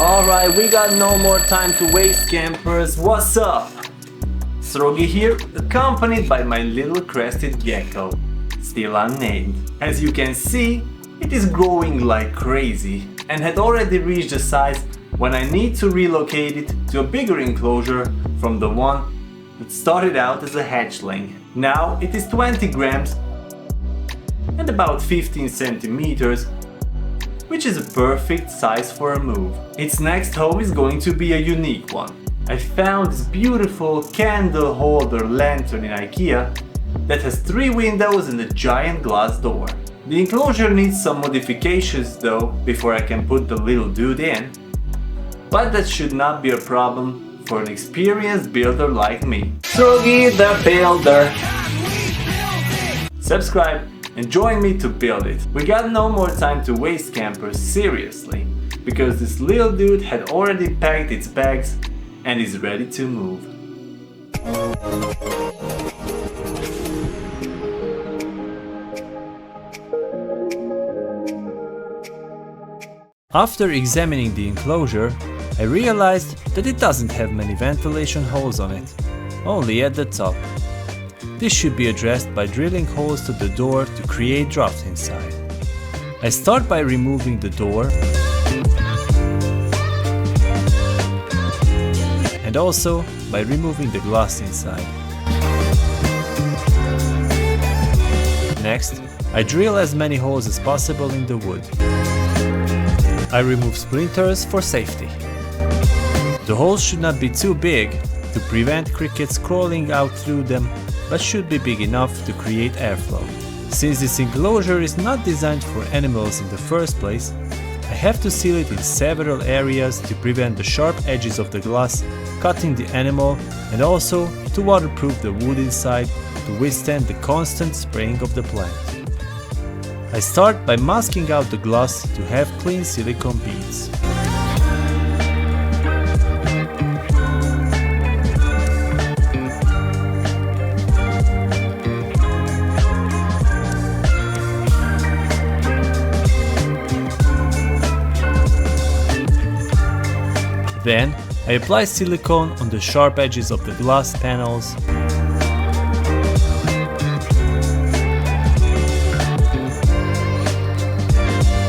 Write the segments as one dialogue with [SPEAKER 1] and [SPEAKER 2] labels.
[SPEAKER 1] Alright, we got no more time to waste, campers. What's up? Srogeee here, accompanied by my little crested gecko, still unnamed. As you can see, it is growing like crazy and had already reached the size when I need to relocate it to a bigger enclosure from the one that started out as a hatchling. Now it is 20 grams and about 15 centimeters, which is a perfect size for a move. Its next home is going to be a unique one. I found this beautiful candle holder lantern in IKEA that has 3 windows and a giant glass door. The enclosure needs some modifications though before I can put the little dude in, but that should not be a problem for an experienced builder like me. Srogeee the Builder! Subscribe and join me to build it. We got no more time to waste, campers, seriously, because this little dude had already packed its bags and is ready to move.
[SPEAKER 2] After examining the enclosure, I realized that it doesn't have many ventilation holes on it, only at the top. This should be addressed by drilling holes to the door to create draft inside. I start by removing the door and also by removing the glass inside. Next, I drill as many holes as possible in the wood. I remove splinters for safety. The holes should not be too big to prevent crickets crawling out through them, but should be big enough to create airflow. Since this enclosure is not designed for animals in the first place, I have to seal it in several areas to prevent the sharp edges of the glass cutting the animal and also to waterproof the wood inside to withstand the constant spraying of the plant. I start by masking out the glass to have clean silicone beads. Then, I apply silicone on the sharp edges of the glass panels,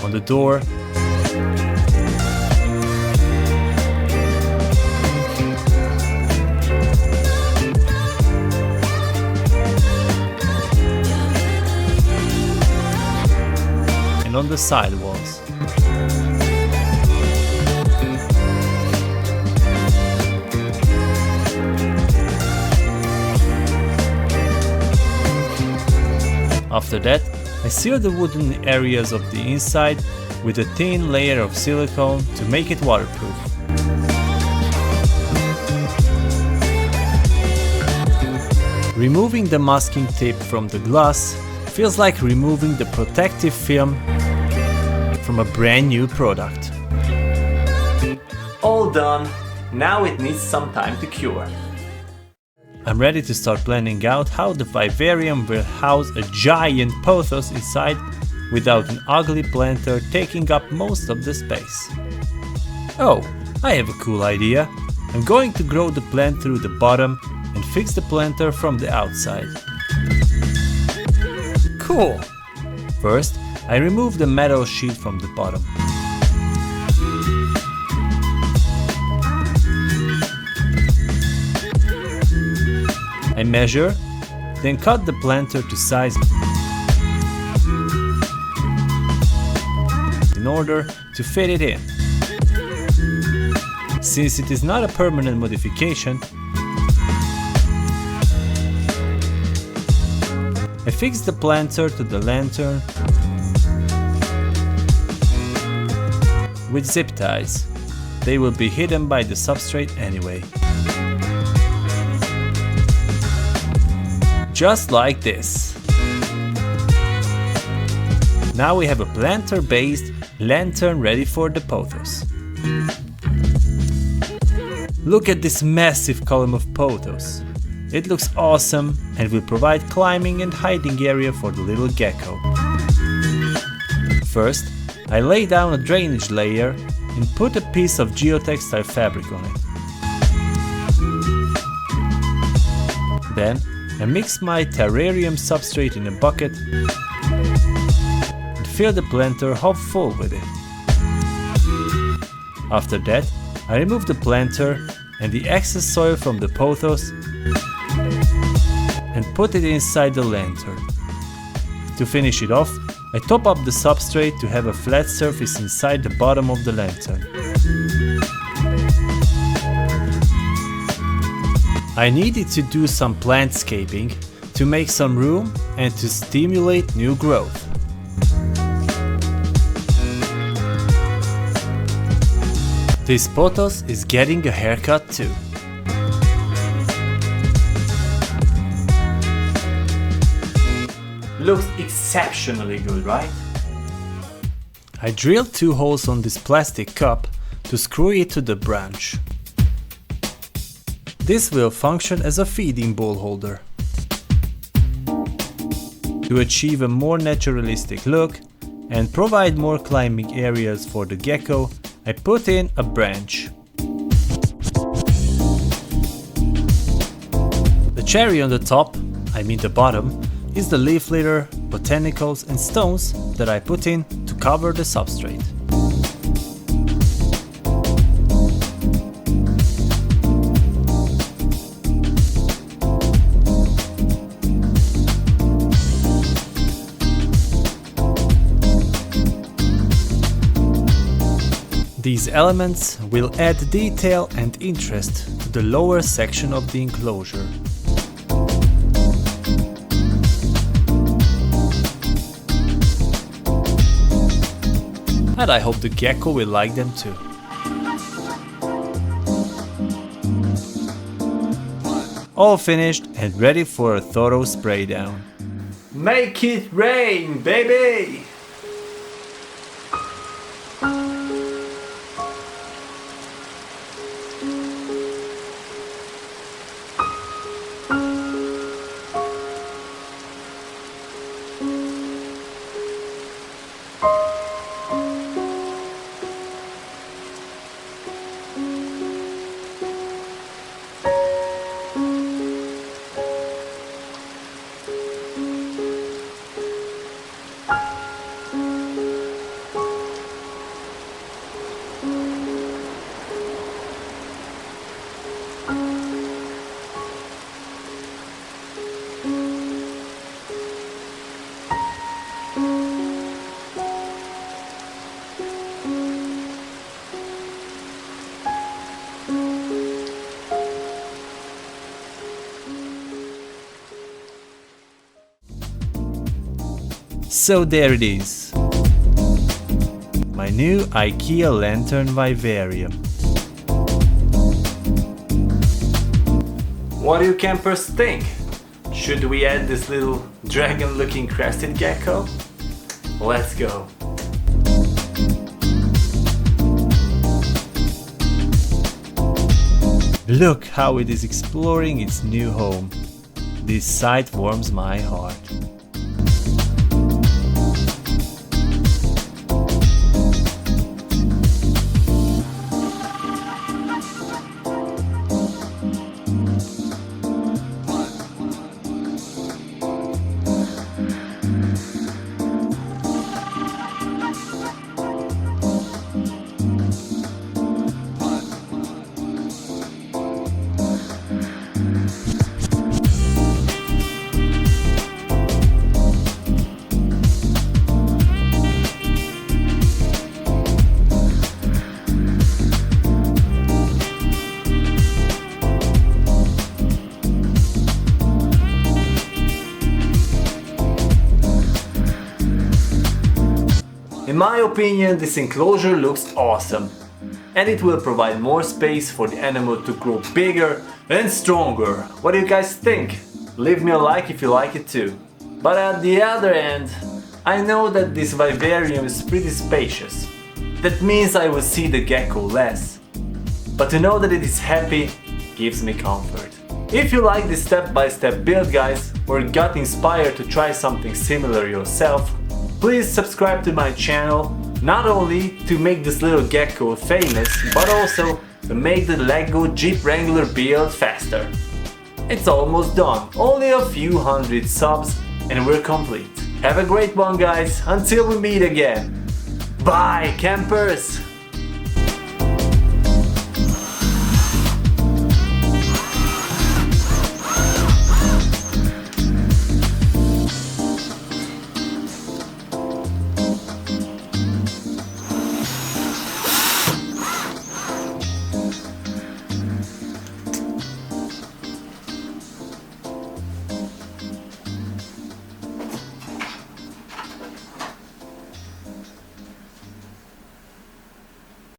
[SPEAKER 2] on the door, and on the side walls. After that, I seal the wooden areas of the inside with a thin layer of silicone to make it waterproof. Removing the masking tape from the glass feels like removing the protective film from a brand new product.
[SPEAKER 1] All done. Now it needs some time to cure.
[SPEAKER 2] I'm ready to start planning out how the vivarium will house a giant pothos inside without an ugly planter taking up most of the space. Oh, I have a cool idea. I'm going to grow the plant through the bottom and fix the planter from the outside. Cool! First, I remove the metal sheet from the bottom. I measure, then cut the planter to size in order to fit it in. Since it is not a permanent modification, I fix the planter to the lantern with zip ties. They will be hidden by the substrate anyway. Just like this. Now we have a planter-based lantern ready for the pothos. Look at this massive column of pothos. It looks awesome and will provide climbing and hiding area for the little gecko. First, I lay down a drainage layer and put a piece of geotextile fabric on it. Then I mix my terrarium substrate in a bucket and fill the planter half full with it. After that, I remove the planter and the excess soil from the pothos and put it inside the lantern. To finish it off, I top up the substrate to have a flat surface inside the bottom of the lantern. I needed to do some plantscaping to make some room and to stimulate new growth. This pothos is getting a haircut too.
[SPEAKER 1] Looks exceptionally good, right?
[SPEAKER 2] I drilled 2 holes on this plastic cup to screw it to the branch. This will function as a feeding bowl holder. To achieve a more naturalistic look and provide more climbing areas for the gecko, I put in a branch. The cherry on the top, I mean the bottom, is the leaf litter, botanicals and stones that I put in to cover the substrate. These elements will add detail and interest to the lower section of the enclosure. And I hope the gecko will like them too. All finished and ready for a thorough spray down.
[SPEAKER 1] Make it rain, baby!
[SPEAKER 2] So there it is, my new IKEA lantern vivarium.
[SPEAKER 1] What do you campers think? Should we add this little dragon-looking crested gecko? Let's go!
[SPEAKER 2] Look how it is exploring its new home. This sight warms my heart.
[SPEAKER 1] In my opinion, this enclosure looks awesome, and it will provide more space for the animal to grow bigger and stronger. What do you guys think? Leave me a like if you like it too. But at the other end, I know that this vivarium is pretty spacious. That means I will see the gecko less. But to know that it is happy gives me comfort. If you like this step-by-step build, guys, or got inspired to try something similar yourself, please subscribe to my channel Not only to make this little gecko famous, but also to make the Lego Jeep Wrangler build faster. It's almost done, only a few hundred subs and we're complete. Have a great one guys, until we meet again. Bye campers!